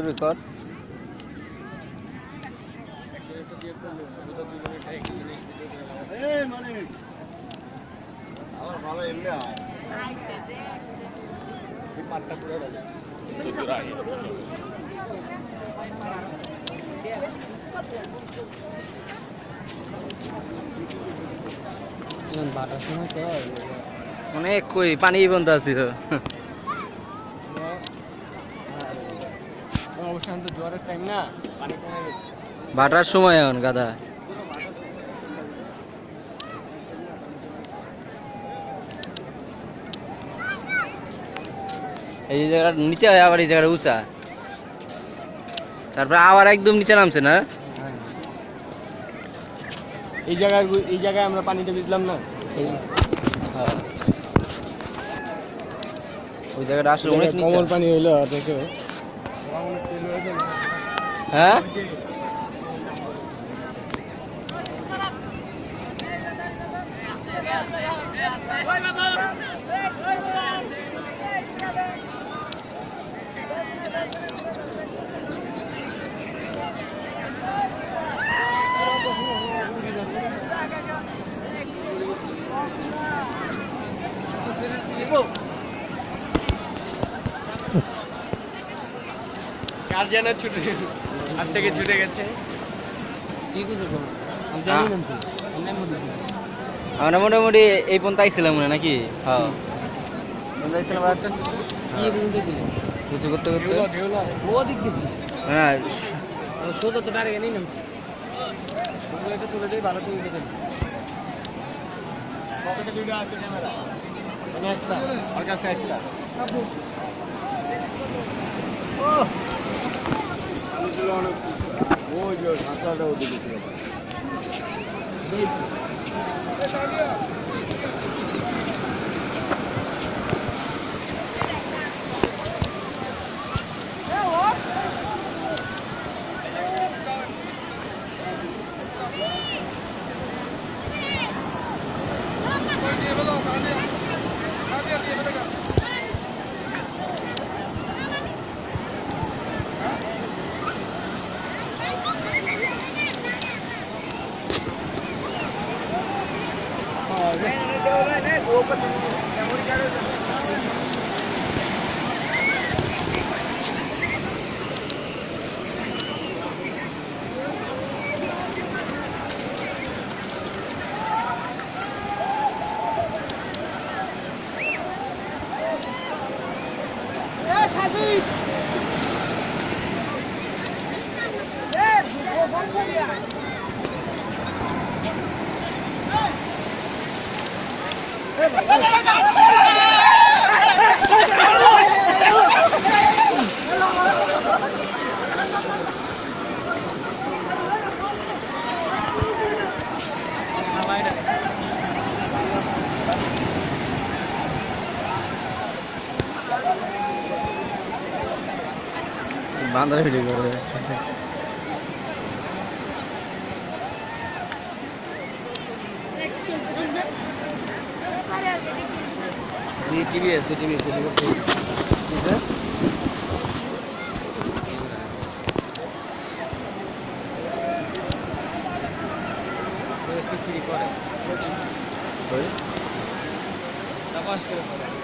record. অনেক কই পানি বন্ধ আছে অবশ্যই তো জোয়ারের টাইম না পানি কমে গেছে ভাটার সময় এখন গাদা এই জায়গাটা নিচে আবার এই জায়গাটা উঁচা তারপরে আবার একদম নিচে নামছে না এই জায়গায় আমরা পানিটা বুঝলাম না ওই জায়গাটা আসলে অনেক নিচে কমল পানি হইলো দেখো হ্যাঁ গার্জিয়ানের ছুটে হাত থেকে ছুটে গেছে আমরা মোটামুটি এই পর্যন্ত আইছিলাম মনে নাকি হ্যাঁ কিছু করতে করতে হ্যাঁ সোজা তো ডাইরেক্ট নেই নাম এটা তুলে দেই ভালো তুলে দেন কতটা ভিডিও আছে ক্যামেরা মানে একটা আর কাছে একটা ও আমি ছিল অনেক ওই যে সাতটাটা ওদিকে ছিল বান্দরে ভিডিও করে টিভি আছে টিভি খিচুড়ি করে তারপর করে